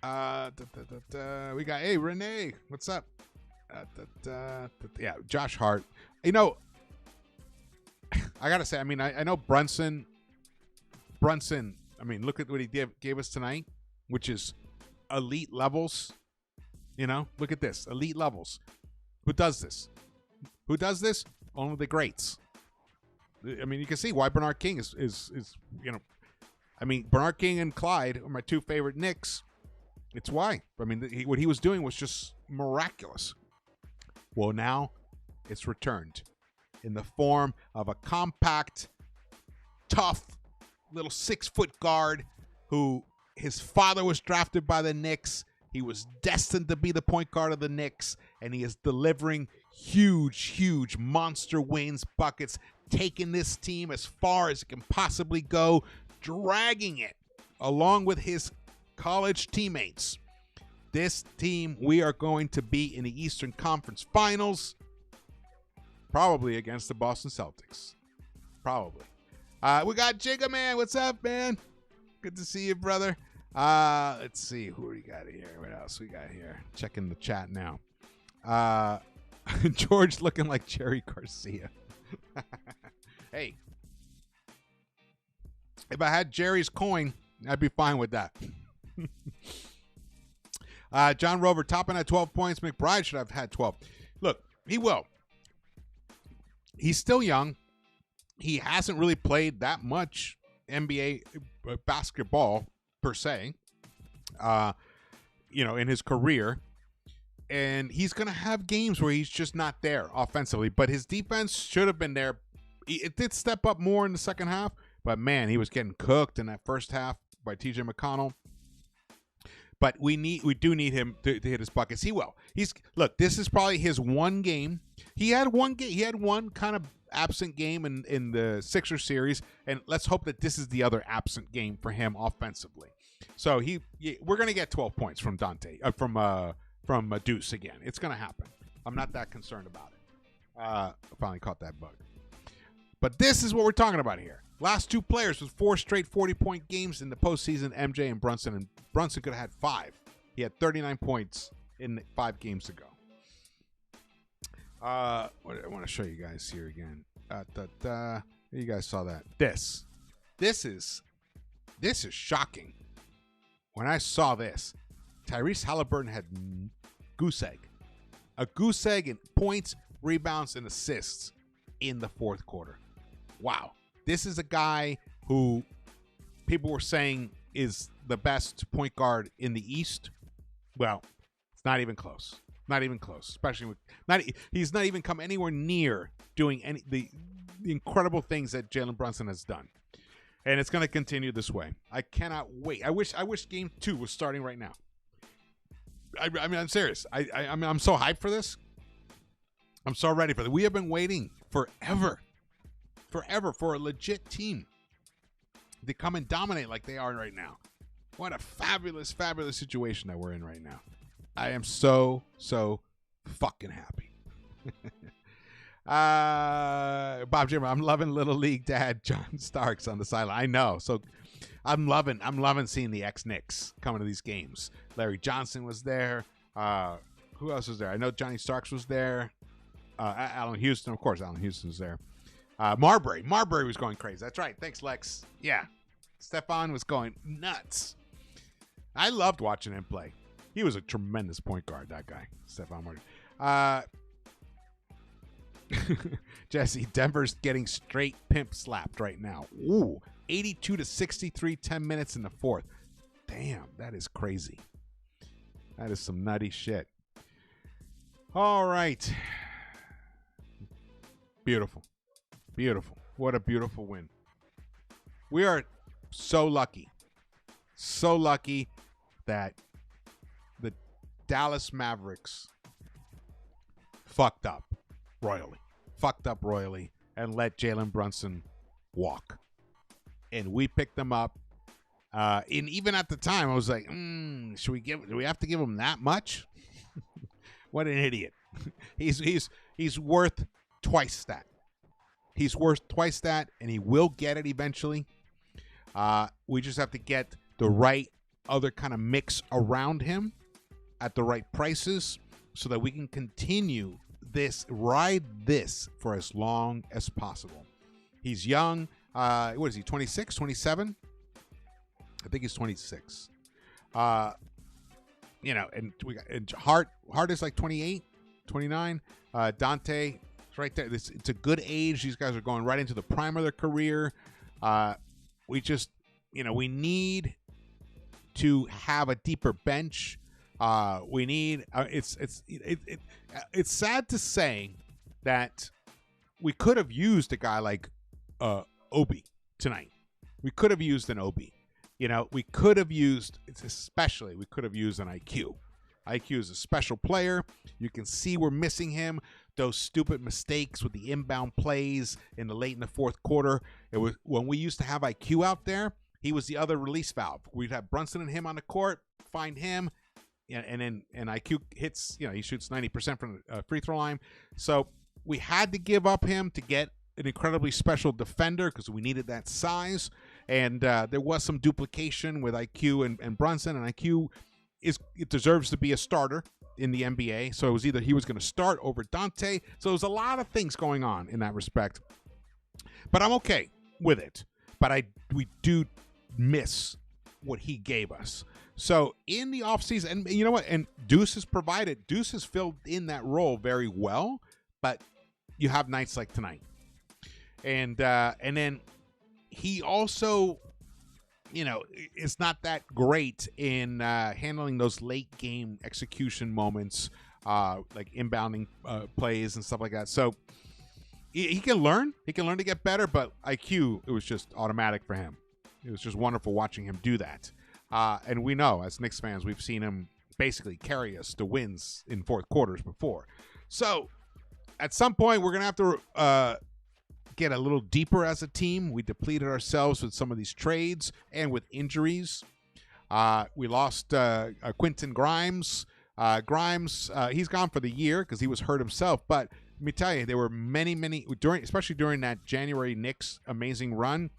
We got Renee. What's up? Yeah, Josh Hart. I gotta say, I know Brunson. Look at what he gave us tonight, which is elite levels. Look at this, elite levels. Who does this? Only the greats. You can see why Bernard King is Bernard King and Clyde are my two favorite Knicks. It's why. What he was doing was just miraculous. Well, now it's returned in the form of a compact, tough, little 6-foot guard who his father was drafted by the Knicks. He was destined to be the point guard of the Knicks, and he is delivering huge monster wins, buckets, taking this team as far as it can possibly go, dragging it along with his college teammates. This team, we are going to be in the Eastern Conference Finals, probably against the Boston Celtics. Probably. We got Jigga Man. What's up, man? Good to see you, brother. Let's see who we got here. What else we got here? Checking the chat now. George looking like Jerry Garcia. Hey, if I had Jerry's coin, I'd be fine with that. John Rover topping at 12 points. McBride should have had 12. Look, he will. He's still young. He hasn't really played that much NBA basketball per se, in his career. And he's going to have games where he's just not there offensively. But his defense should have been there. It did step up more in the second half. But, man, he was getting cooked in that first half by TJ McConnell. But we do need him to hit his buckets. He will. This is probably his one game. He had one kind of absent game in the Sixers series, and let's hope that this is the other absent game for him offensively. So we're gonna get 12 points from Dante from Deuce again. It's gonna happen. I'm not that concerned about it. I finally caught that bug. But this is what we're talking about here. Last two players with 4 straight 40-point games in the postseason, MJ and Brunson. And Brunson could have had 5. He had 39 points in 5 games ago. I want to show you guys here again. You guys saw that. This is shocking. When I saw this, Tyrese Halliburton had a goose egg in points, rebounds, and assists in the fourth quarter. Wow. This is a guy who people were saying is the best point guard in the East. Well, it's not even close. Not even close. Especially with he's not even come anywhere near doing the incredible things that Jalen Brunson has done. And it's going to continue this way. I cannot wait. I wish game 2 was starting right now. I'm serious. I'm so hyped for this. I'm so ready for this. We have been waiting forever for a legit team to come and dominate like they are right now. What a fabulous situation that we're in right now. I am so fucking happy. Bob Jimmer, I'm loving Little League Dad John Starks on the sideline. I know. So I'm loving seeing the ex-Knicks coming to these games. Larry Johnson was there. Who else was there? I know Johnny Starks was there. Allen Houston, of course. Allen Houston was there. Marbury was going crazy. That's right. Thanks, Lex. Yeah. Stephon was going nuts. I loved watching him play. He was a tremendous point guard, that guy, Stephon Marbury. Jesse, Denver's getting straight pimp slapped right now. Ooh, 82-63, 10 minutes in the fourth. Damn, that is crazy. That is some nutty shit. All right. Beautiful. Beautiful. What a beautiful win. We are so lucky. So lucky that the Dallas Mavericks fucked up royally and let Jalen Brunson walk. And we picked them up. And even at the time, I was like, do we have to give him that much? What an idiot. He's worth twice that. He's worth twice that, and he will get it eventually. We just have to get the right other kind of mix around him at the right prices so that we can continue ride this for as long as possible. He's young. What is he, 26, 27? I think he's 26. And Hart is like 28, 29. Dante is right there. It's a good age. These guys are going right into the prime of their career. We just, we need to have a deeper bench. We need. It's sad to say that we could have used a guy like Obi tonight. We could have used an Obi. We could have used an IQ. IQ is a special player. You can see we're missing him. Those stupid mistakes with the inbound plays late in the fourth quarter. It was when we used to have IQ out there. He was the other release valve. We'd have Brunson and him on the court, find him, and IQ hits. He shoots 90% from the free throw line. So we had to give up him to get an incredibly special defender because we needed that size. And there was some duplication with IQ and Brunson, and IQ it deserves to be a starter in the NBA. So it was either he was going to start over Dante. So there was a lot of things going on in that respect. But I'm okay with it. But we do miss what he gave us. So in the offseason, and you know what? And Deuce has filled in that role very well. But you have nights like tonight. And then he also, is not that great in handling those late game execution moments, like inbounding plays and stuff like that. So he can learn. He can learn to get better, but IQ, it was just automatic for him. It was just wonderful watching him do that. And we know, as Knicks fans, we've seen him basically carry us to wins in fourth quarters before. So at some point, we're going to have to get a little deeper as a team. We depleted ourselves with some of these trades and with injuries. We lost Quentin Grimes. He's gone for the year because he was hurt himself. But let me tell you, there were many, especially during that January Knicks amazing run,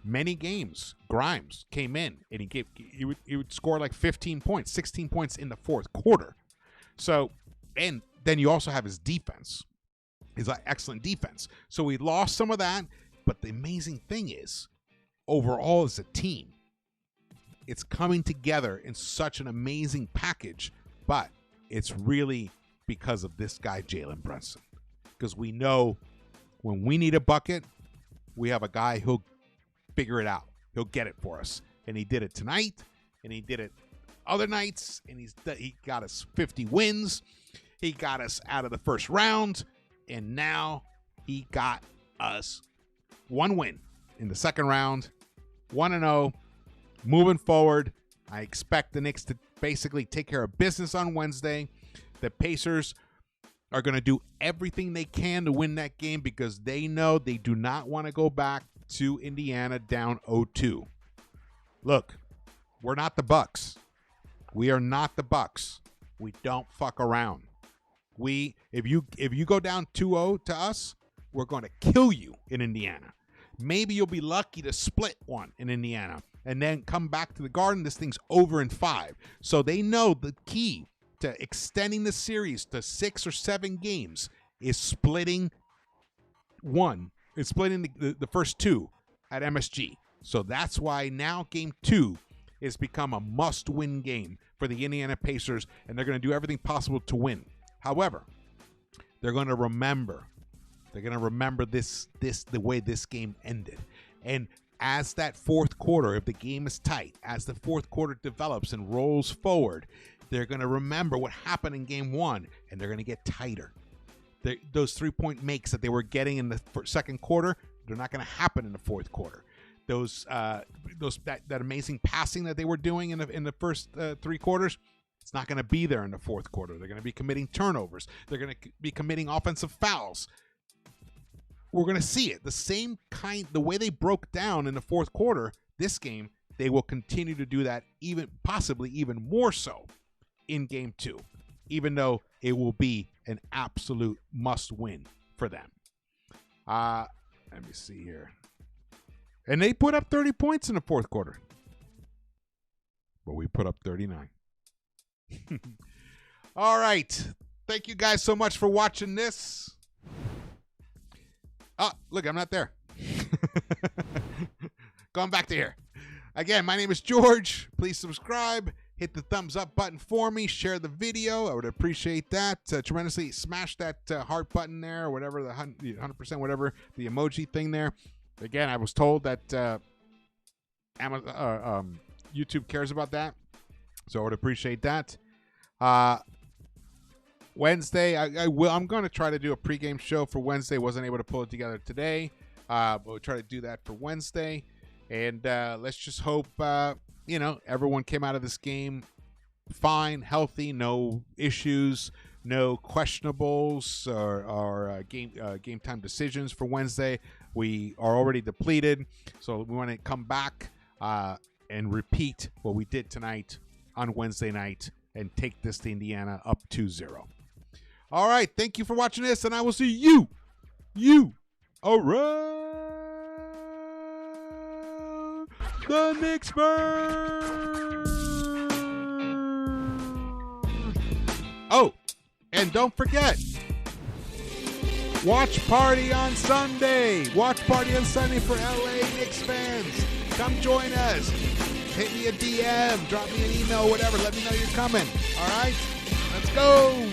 many games Grimes came in and he would score like 15 points, 16 points in the fourth quarter. So, and then you also have his defense. He's like excellent defense. So we lost some of that, but the amazing thing is, overall as a team, it's coming together in such an amazing package, but it's really because of this guy, Jalen Brunson. Because we know when we need a bucket, we have a guy who'll figure it out. He'll get it for us. And he did it tonight, and he did it other nights, and he got us 50 wins. He got us out of the first round. And now he got us one win in the second round, 1-0. Moving forward, I expect the Knicks to basically take care of business on Wednesday. The Pacers are going to do everything they can to win that game because they know they do not want to go back to Indiana down 0-2. Look, we're not the Bucks. We are not the Bucks. We don't fuck around. If you go down 2-0 to us, we're going to kill you in Indiana. Maybe you'll be lucky to split one in Indiana and then come back to the Garden. This thing's over in 5. So they know the key to extending the series to 6 or 7 games is splitting one. It's splitting the first 2 at MSG. So that's why now game 2 has become a must-win game for the Indiana Pacers, and they're going to do everything possible to win. However, they're going to remember They're going to remember the way this game ended. And as that fourth quarter, if the game is tight, as the fourth quarter develops and rolls forward, they're going to remember what happened in game one, and they're going to get tighter. Those three-point makes that they were getting in the second quarter, they're not going to happen in the fourth quarter. That amazing passing that they were doing in the first three quarters, it's not going to be there in the fourth quarter. They're going to be committing turnovers. They're going to be committing offensive fouls. We're going to see it. The way they broke down in the fourth quarter, this game, they will continue to do that, possibly even more so in game two, even though it will be an absolute must-win for them. Let me see here. And they put up 30 points in the fourth quarter. But we put up 39. All right. Thank you guys so much for watching this. Oh, look, I'm not there. Going back to here. Again, my name is George. Please subscribe. Hit the thumbs up button for me. Share the video. I would appreciate that tremendously. Smash that heart button there, or whatever, the 100%, whatever, the emoji thing there. Again, I was told that YouTube cares about that, so I would appreciate that. Wednesday, I'm going to try to do a pregame show for Wednesday. Wasn't able to pull it together today, but we'll try to do that for Wednesday. And let's just hope, everyone came out of this game fine, healthy, no issues, no questionables or game time decisions for Wednesday. We are already depleted, so we want to come back and repeat what we did tonight on Wednesday night and take this to Indiana up 2-0. All right, thank you for watching this, and I will see you around the Knicks-Verse. Oh, and don't forget, watch party on Sunday. Watch party on Sunday for LA Knicks fans. Come join us. Hit me a DM, drop me an email, whatever. Let me know you're coming. All right, let's go.